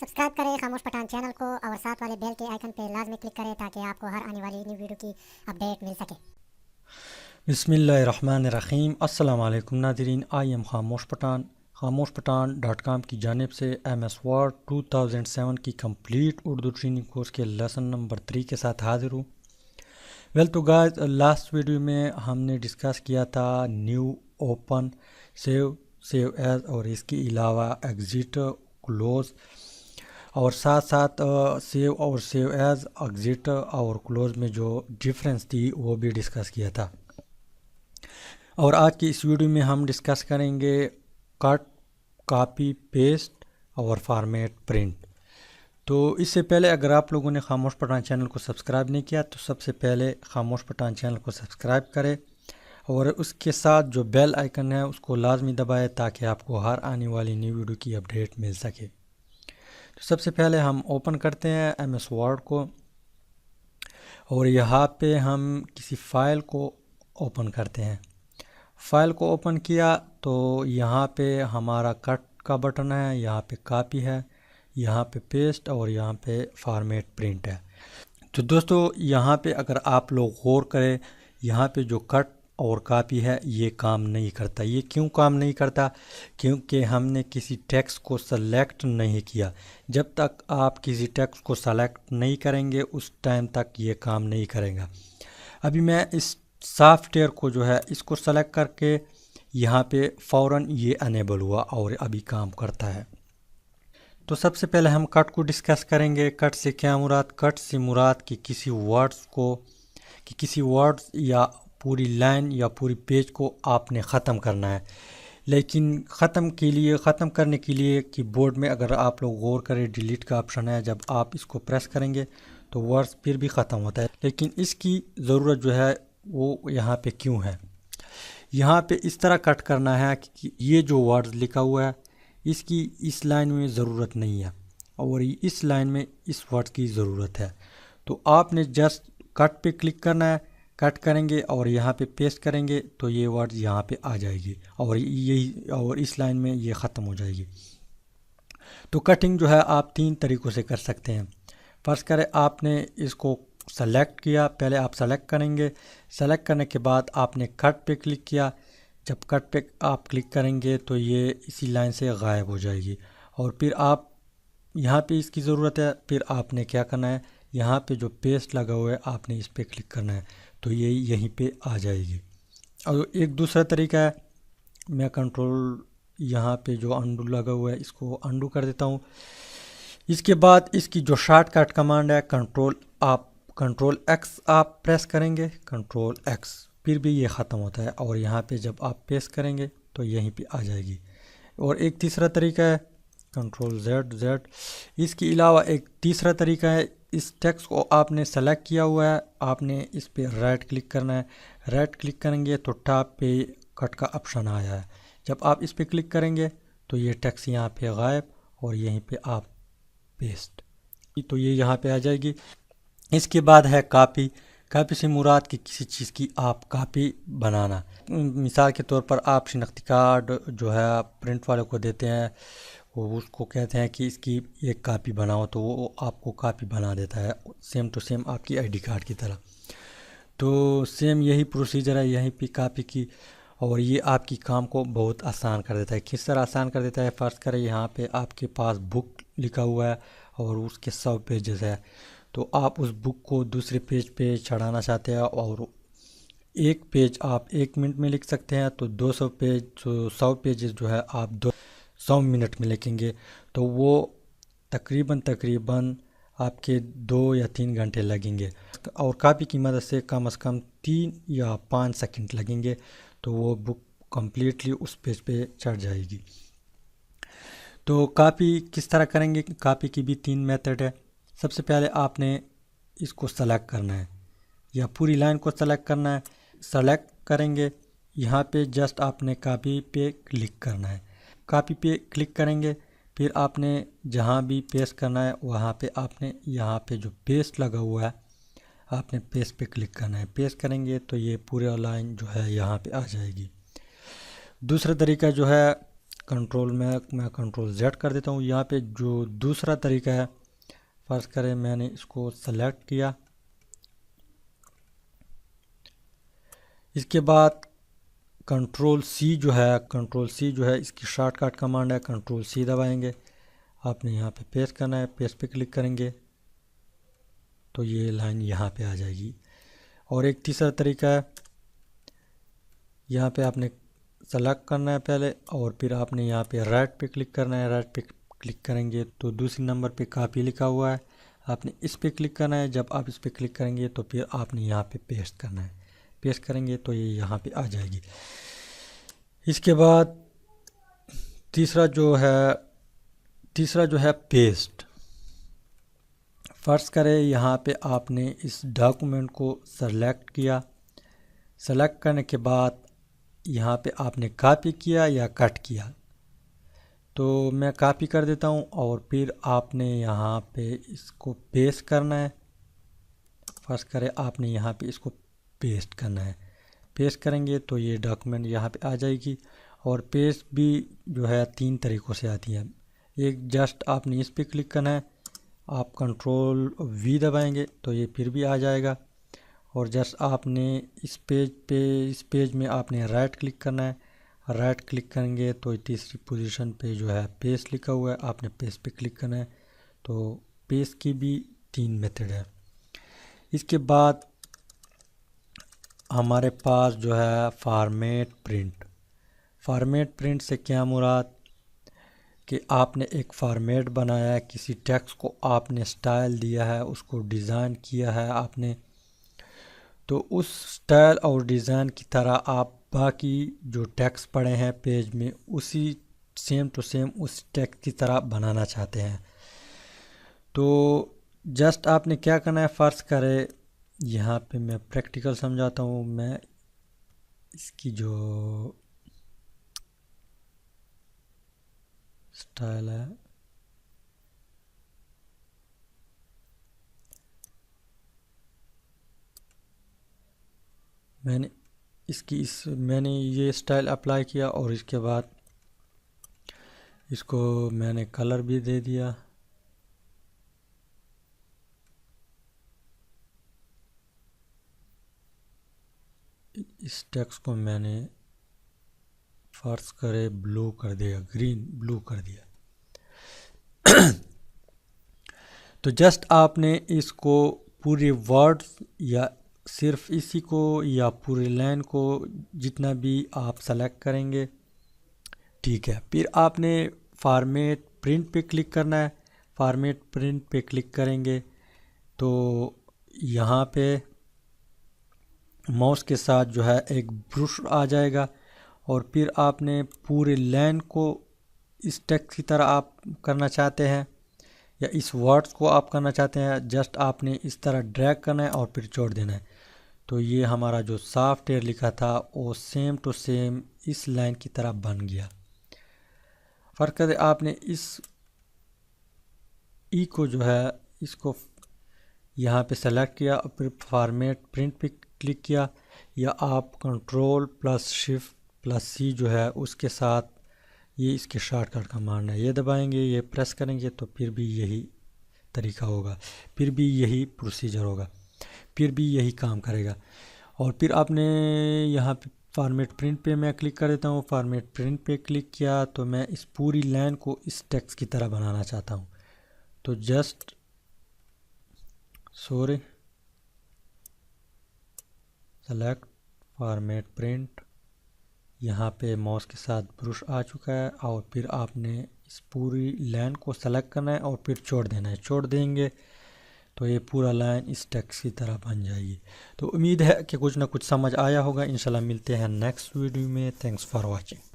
Subscribe करें खामोश Pathan channel को और साथ वाले बेल के आइकन पे लाजमी क्लिक करें ताकि आपको हर आने वाली न्यू वीडियो की अपडेट मिल सके। बिस्मिल्लाहिर्रहमानिर्रहीम। अस्सलाम वालेकुम नाज़रीन, आई एम खामोश पठान .com की जानिब से MS Word 2007 की कंप्लीट उर्दू ट्रेनिंग कोर्स के लेसन नंबर 3 के साथ हाज़िर हूँ। तो गाइस, लास्ट वीडियो में हमने डिस्कस किया था न्यू, ओपन, सेव एज और इसके अलावा एग्जिट, क्लोज़ और साथ साथ सेव एज, एग्जिट और क्लोज़ में जो डिफरेंस थी वो भी डिस्कस किया था। और आज की इस वीडियो में हम डिस्कस करेंगे कट, कॉपी, पेस्ट और फॉर्मेट, प्रिंट। तो इससे पहले अगर आप लोगों ने खामोश पठान चैनल को सब्सक्राइब नहीं किया तो सबसे पहले खामोश पठान चैनल को सब्सक्राइब करें और उसके साथ जो बेल आइकन है उसको लाजमी दबाएं ताकि आपको हर आने वाली न्यू वीडियो की अपडेट मिल सके। तो सबसे पहले हम ओपन करते हैं MS Word को और यहाँ पे हम किसी फ़ाइल को ओपन करते हैं। फ़ाइल को ओपन किया तो यहाँ पे हमारा कट का बटन है, यहाँ पे कॉपी है, यहाँ पे पेस्ट और यहाँ पे फॉर्मेट, प्रिंट है। तो दोस्तों यहाँ पे अगर आप लोग गौर करें, यहाँ पे जो कट और कॉपी है ये काम नहीं करता। ये क्यों काम नहीं करता? क्योंकि हमने किसी टेक्स्ट को सेलेक्ट नहीं किया। जब तक आप किसी टेक्स्ट को सेलेक्ट नहीं करेंगे उस टाइम तक ये काम नहीं करेगा। अभी मैं इस सॉफ्टवेयर को जो है इसको सेलेक्ट करके यहाँ पे फ़ौरन ये अनेबल हुआ और अभी काम करता है। तो सबसे पहले हम कट को डिस्कस करेंगे। कट से क्या मुराद? कट से मुराद कि किसी वर्ड्स या पूरी लाइन या पूरी पेज को आपने ख़त्म करना है। लेकिन ख़त्म करने के लिए कीबोर्ड में अगर आप लोग गौर करें डिलीट का ऑप्शन है, जब आप इसको प्रेस करेंगे तो वर्ड्स फिर भी ख़त्म होता है। लेकिन इसकी ज़रूरत जो है वो यहाँ पे क्यों है? यहाँ पे इस तरह कट करना है कि ये जो वर्ड्स लिखा हुआ है इसकी इस लाइन में ज़रूरत नहीं है और इस लाइन में इस वर्ड की ज़रूरत है। तो आपने जस्ट कट पे क्लिक करना है, कट करेंगे और यहाँ पे पेस्ट करेंगे तो ये वर्ड यहाँ पे आ जाएगी और इस लाइन में ये ख़त्म हो जाएगी। तो कटिंग जो है आप 3 तरीक़ों से कर सकते हैं। फ़र्ज़ करें आपने इसको सेलेक्ट किया, पहले आप सेलेक्ट करेंगे, सेलेक्ट करने के बाद आपने कट पे क्लिक किया। जब कट पे आप क्लिक करेंगे तो ये इसी लाइन से गायब हो जाएगी और फिर आप यहाँ पे इसकी ज़रूरत है, फिर आपने क्या करना है, यहाँ पे जो पेस्ट लगा हुआ है आपने इस पे क्लिक करना है तो ये यहीं पे आ जाएगी। और एक दूसरा तरीका है, मैं कंट्रोल यहाँ पे जो अंडू लगा हुआ है इसको अंडू कर देता हूँ। इसके बाद इसकी जो शॉर्टकट कमांड है कंट्रोल X आप प्रेस करेंगे, कंट्रोल X, फिर भी ये ख़त्म होता है और यहाँ पे जब आप पेस्ट करेंगे तो यहीं पे आ जाएगी। और एक तीसरा तरीका है कंट्रोल Z। इसके अलावा एक तीसरा तरीका है, इस टेक्स्ट को आपने सेलेक्ट किया हुआ है, आपने इस पे राइट क्लिक करना है। राइट क्लिक करेंगे तो टॉप पे कट का ऑप्शन आया है, जब आप इस पे क्लिक करेंगे तो ये टेक्स्ट यहाँ पे गायब और यहीं पे आप पेस्ट, तो ये यहाँ पे आ जाएगी। इसके बाद है कॉपी से मुराद कि किसी चीज़ की आप कॉपी बनाना। मिसाल के तौर पर आप शिनाख्ती कार्ड जो है प्रिंट वाले को देते हैं, वो उसको कहते हैं कि इसकी एक कॉपी बनाओ तो वो आपको कॉपी बना देता है सेम टू सेम आपकी ID कार्ड की तरह। तो सेम यही प्रोसीजर है यहीं पे कॉपी की और ये आपकी काम को बहुत आसान कर देता है। किस तरह आसान कर देता है? फ़र्ज़ करें यहाँ पे आपके पास बुक लिखा हुआ है और उसके 100 पेजेस है, तो आप उस बुक को दूसरे पेज पे चढ़ाना चाहते हैं और एक पेज आप 1 मिनट में लिख सकते हैं, तो 100 पेजेस जो है आप 100 मिनट में लिखेंगे तो वो तकरीबन आपके 2 या 3 घंटे लगेंगे और कॉपी की मदद से कम 3 या 5 सेकंड लगेंगे तो वो बुक कम्प्लीटली उस पेज पे चढ़ जाएगी। तो कॉपी किस तरह करेंगे? कॉपी की भी 3 मेथड है। सबसे पहले आपने इसको सेलेक्ट करना है या पूरी लाइन को सेलेक्ट करना है। सेलेक्ट करेंगे, यहाँ पे जस्ट आपने कॉपी पे क्लिक करना है। कॉपी पे क्लिक करेंगे, फिर आपने जहाँ भी पेस्ट करना है वहाँ पे आपने यहाँ पे जो पेस्ट लगा हुआ है आपने पेस्ट पे क्लिक करना है। पेस्ट करेंगे तो ये पूरा लाइन जो है यहाँ पे आ जाएगी। दूसरा तरीका जो है کنٹرول میں کنٹرول زیڈ کر دیتا ہوں. یہاں پہ جو دوسرا طریقہ ہے، فرض کریں میں نے اس کو سلیکٹ کیا، اس کے بعد کنٹرول سی جو ہے اس کی شارٹ کٹ کمانڈ ہے، کنٹرول سی دبائیں گے. آپ نے یہاں پہ پیسٹ کرنا ہے، پیسٹ پہ کلک کریں گے تو یہ لائن یہاں پہ آ جائے گی. اور ایک تیسرا طریقہ ہے، یہاں پہ آپ نے سلیکٹ کرنا ہے پہلے، اور پھر آپ نے یہاں پہ رائٹ پہ کلک کرنا ہے. رائٹ پہ کلک کریں گے تو دوسری نمبر پہ کاپی لکھا ہوا ہے، آپ نے اس پہ کلک کرنا ہے. جب آپ اس پہ کلک کریں گے تو پھر آپ نے یہاں پہ پیسٹ کرنا ہے، پیسٹ کریں گے تو یہ یہاں پہ آ جائے گی. اس کے بعد تیسرا جو ہے پیسٹ. فرض کرے یہاں پہ آپ نے اس ڈاکومنٹ کو سلیکٹ کیا، سلیکٹ کرنے کے بعد یہاں پہ آپ نے کاپی کیا یا کٹ کیا. تو میں کاپی کر دیتا ہوں، اور پھر آپ نے یہاں پہ اس کو پیسٹ کرنا ہے. فرض کرے آپ نے یہاں پہ اس کو پیسٹ کرنا ہے، پیسٹ کریں گے تو یہ ڈاکومنٹ یہاں پہ آ جائے گی. اور پیسٹ بھی جو ہے 3 طریقوں سے آتی ہے. ایک جسٹ آپ نے اس پہ کلک کرنا ہے، آپ کنٹرول وی دبائیں گے تو یہ پھر بھی آ جائے گا. اور جسٹ آپ نے اس پیج میں آپ نے رائٹ کلک کرنا ہے، رائٹ کلک کریں گے تو تیسری پوزیشن پہ جو ہے پیسٹ لکھا ہوا ہے، آپ نے پیسٹ پہ کلک کرنا ہے. تو پیسٹ کی بھی 3 میتھڈ ہے. اس کے بعد ہمارے پاس جو ہے فارمیٹ پرنٹ سے کیا مراد کہ آپ نے ایک فارمیٹ بنایا ہے، کسی ٹیکسٹ کو آپ نے سٹائل دیا ہے، اس کو ڈیزائن کیا ہے آپ نے، تو اس سٹائل اور ڈیزائن کی طرح آپ باقی جو ٹیکسٹ پڑے ہیں پیج میں اسی سیم ٹو سیم اس ٹیکسٹ کی طرح بنانا چاہتے ہیں. تو جسٹ آپ نے کیا کرنا ہے، فرض کرے یہاں پہ میں پریکٹیکل سمجھاتا ہوں. میں اس کی جو سٹائل ہے میں نے یہ سٹائل اپلائی کیا، اور اس کے بعد اس کو میں نے کلر بھی دے دیا. اس ٹیکسٹ کو میں نے فرض کرے بلو کر دیا، گرین بلو کر دیا. تو جسٹ آپ نے اس کو پورے ورڈز یا صرف اسی کو یا پوری لائن کو جتنا بھی آپ سلیکٹ کریں گے ٹھیک ہے. پھر آپ نے فارمیٹ پرنٹ پہ کلک کرنا ہے. فارمیٹ پرنٹ پہ کلک کریں گے تو یہاں پہ ماؤس کے ساتھ جو ہے ایک برش آ جائے گا، اور پھر آپ نے پورے لائن کو اس ٹیکسٹ کی طرح آپ کرنا چاہتے ہیں یا اس ورڈز کو آپ کرنا چاہتے ہیں، جسٹ آپ نے اس طرح ڈریگ کرنا ہے اور پھر چھوڑ دینا ہے. تو یہ ہمارا جو سافٹ ویئر لکھا تھا وہ سیم ٹو سیم اس لائن کی طرح بن گیا. فرق ہے آپ نے اس ای کو جو ہے اس کو یہاں پہ سلیکٹ کیا اور پھر فارمیٹ پرنٹ پہ کلک کیا، یا آپ کنٹرول پلس شفٹ پلس سی جو ہے اس کے ساتھ یہ اس کے شارٹ کٹ کمانڈ ہے، یہ دبائیں گے، یہ پریس کریں گے تو پھر بھی یہی طریقہ ہوگا، پھر بھی یہی پروسیجر ہوگا، پھر بھی یہی کام کرے گا. اور پھر آپ نے یہاں پہ فارمیٹ پرنٹ پہ میں کلک کر دیتا ہوں. فارمیٹ پرنٹ پہ کلک کیا تو میں اس پوری لائن کو اس ٹیکسٹ کی طرح بنانا چاہتا ہوں. تو جسٹ سلیکٹ فارمیٹ پرنٹ، یہاں پہ ماؤس کے ساتھ برش آ چکا ہے، اور پھر آپ نے اس پوری لائن کو سلیکٹ کرنا ہے اور پھر چھوڑ دینا ہے. چھوڑ دیں گے تو یہ پورا لائن اس ٹیکسٹ کی طرح بن جائے گی. تو امید ہے کہ کچھ نہ کچھ سمجھ آیا ہوگا. انشاءاللہ ملتے ہیں نیکسٹ ویڈیو میں. Thanks for watching.